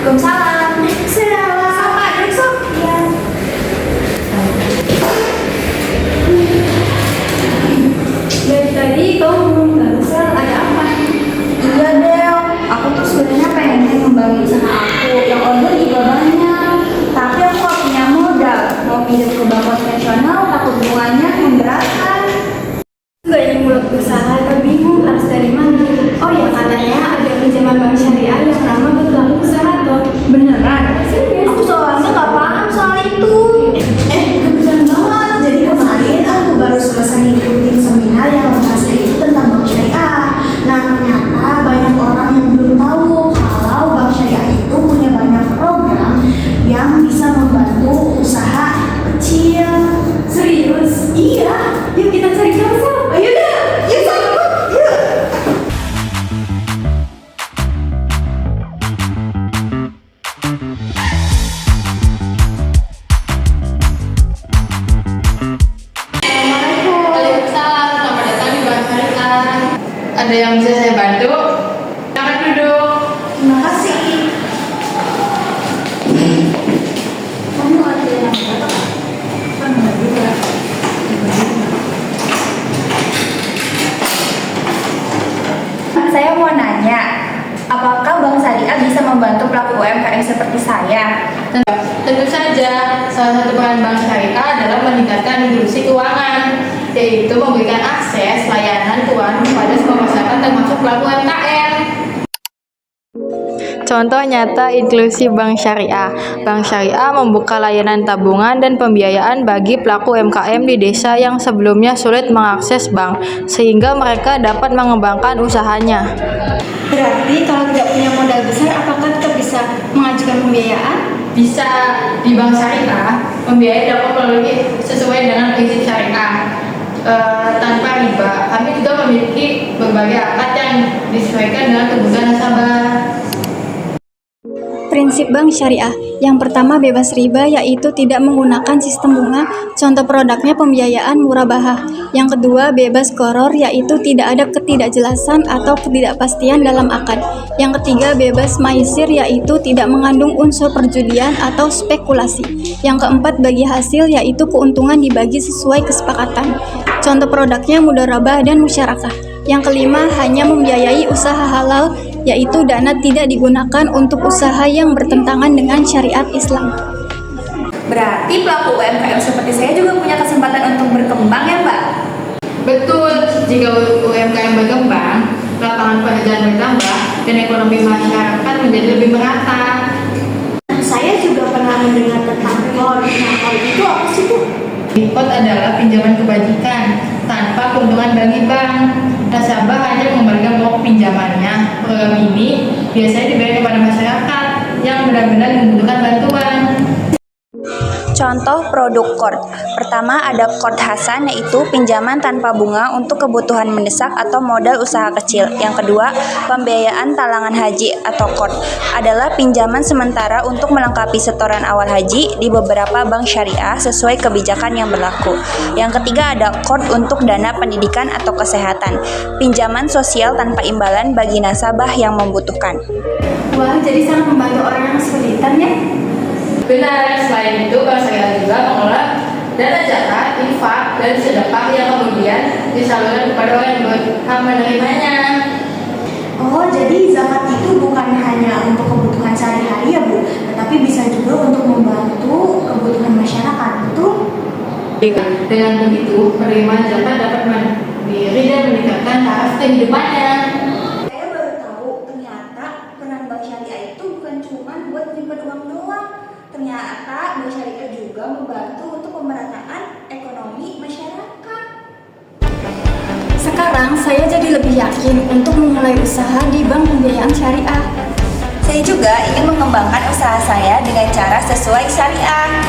Waalaikumsalam. Sama, duduk sok. Iya. Dari tadi kamu belum barusan ada apa? Iya Del, aku tuh sebenarnya pengen ngembangin usaha aku yang order juga banyak. Tapi aku gak punya modal, mau pinjam ke bank konvensional takut bunganya memberatkan. Gak ingin mulai usaha, tapi bingung harus dari mana. Oh ya, katanya ada pinjaman bank syariah yang ramah buat pelaku usaha tuh. Beneran? Serius? Aku soalnya gak paham soal itu. Kebetulan banget. Jadi kemarin aku baru selesai ngikutin seminar yang membahas itu tentang bank syariah. Nah ternyata banyak orang yang belum tahu kalau bank syariah itu punya banyak program yang bisa membantu usaha kecil. Serius? Iya. Yuk kita cari sama-sama. Ayo deh, yuk sambut, yuk. Waalaikumsalam, selamat datang di Bank Syariah. Ada yang bisa saya bantu? Silakan duduk. Terima kasih. Kamu ada yang berapa? Kan enggak juga. Saya mau nanya, apakah Bank Syariah bisa membantu pelaku UMKM seperti saya? Tentu saja, salah satu peran Bank Syariah adalah meningkatkan inklusi keuangan, yaitu memberikan akses layanan keuangan kepada semua masyarakat termasuk pelaku UMKM. Contoh nyata inklusi Bank Syariah. Bank Syariah membuka layanan tabungan dan pembiayaan bagi pelaku UMKM di desa yang sebelumnya sulit mengakses bank, sehingga mereka dapat mengembangkan usahanya. Berarti kalau tidak punya modal besar, apakah tetap bisa mengajukan pembiayaan? Bisa di Bank Syariah, pembiayaan dapat melalui sesuai dengan prinsip syariah tanpa riba. Kami juga memiliki berbagai akad yang disesuaikan dengan kebutuhan nasabah. Prinsip bank syariah. Yang pertama bebas riba, yaitu tidak menggunakan sistem bunga. Contoh produknya pembiayaan murabahah. Yang kedua bebas koror, yaitu tidak ada ketidakjelasan atau ketidakpastian dalam akad. Yang ketiga bebas maisir, yaitu tidak mengandung unsur perjudian atau spekulasi. Yang keempat bagi hasil, yaitu keuntungan dibagi sesuai kesepakatan. Contoh produknya mudharabah dan musyarakah. Yang kelima hanya membiayai usaha halal, yaitu dana tidak digunakan untuk usaha yang bertentangan dengan syariat Islam. Berarti pelaku UMKM seperti saya juga punya kesempatan untuk berkembang ya Mbak? Betul, jika UMKM berkembang, lapangan pekerjaan bertambah, dan ekonomi masyarakat menjadi lebih merata. Saya juga pernah mendengar tentang KOR. Nah, KOR itu apa sih Bu? KOR adalah pinjaman kebajikan tanpa keuntungan bagi bank. Nasabah hanya mengembalikan pokok pinjamannya. Program ini biasanya diberikan kepada masyarakat yang benar-benar membutuhkan bantuan. Contoh produk KOR. Pertama ada KOR Hasan, yaitu pinjaman tanpa bunga untuk kebutuhan mendesak atau modal usaha kecil. Yang kedua, pembiayaan talangan haji atau KOR adalah pinjaman sementara untuk melengkapi setoran awal haji di beberapa bank syariah sesuai kebijakan yang berlaku. Yang ketiga ada KOR untuk dana pendidikan atau kesehatan, pinjaman sosial tanpa imbalan bagi nasabah yang membutuhkan. Wah, jadi sangat membantu orang yang kesulitan ya? Benar, selain itu Bank Syariah juga mengelola dana zakat, infak, dan sedekah yang kemudian disalurkan kepada orang yang berhak menerimanya. Oh, jadi zakat itu bukan hanya untuk kebutuhan sehari-hari ya Bu, tetapi bisa juga untuk membantu kebutuhan masyarakat, betul? Dengan begitu, penerimaan zakat dapat mandiri dan meningkatkan taraf kehidupannya. Saya baru tahu ternyata peran bank syariah itu bukan cuma buat nyimpen uang doang. Ternyata bank syariah juga membantu untuk pemerataan ekonomi masyarakat. Sekarang saya jadi lebih yakin untuk memulai usaha di bank pembiayaan syariah. Saya juga ingin mengembangkan usaha saya dengan cara sesuai syariah.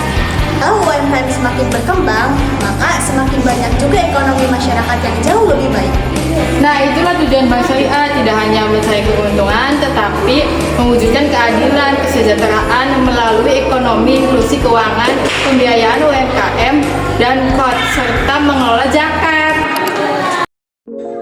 Kalau UMKM semakin berkembang, maka semakin banyak juga ekonomi masyarakat yang jauh lebih baik. Nah, itulah tujuan Bank Syariah, tidak hanya mencari keuntungan, tetapi mewujudkan keadilan, kesejahteraan melalui ekonomi inklusi keuangan, pembiayaan UMKM, dan KOR, serta mengelola zakat.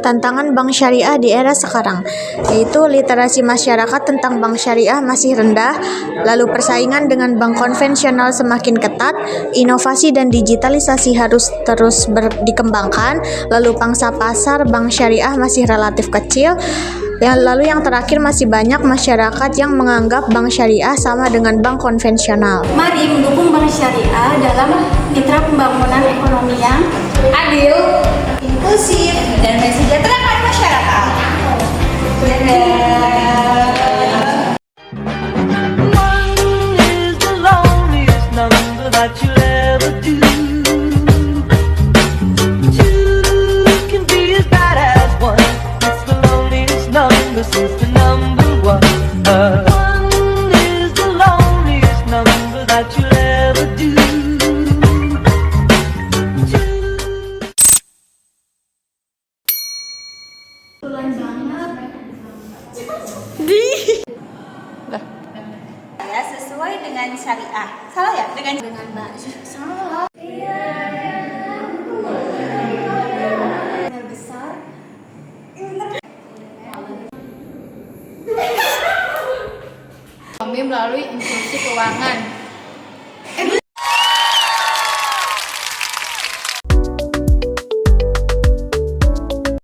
tantangan bank syariah di era sekarang, yaitu literasi masyarakat tentang bank syariah masih rendah, lalu persaingan dengan bank konvensional semakin ketat, inovasi dan digitalisasi harus terus dikembangkan, lalu pangsa pasar bank syariah masih relatif kecil, lalu yang terakhir masih banyak masyarakat yang menganggap bank syariah sama dengan bank konvensional. Mari mendukung bank syariah dalam mitra pembangunan ekonomi yang Adil, inklusif, dan mensejahterakan masyarakat. One is the loneliest number that you'll ever do. Two can be as bad as one. It's the loneliest number since the number one. One is the loneliest number that you'll ever do. Ya, sesuai dengan syariah. Salah ya? Dengan salah. besar. Kami melalui inklusi keuangan.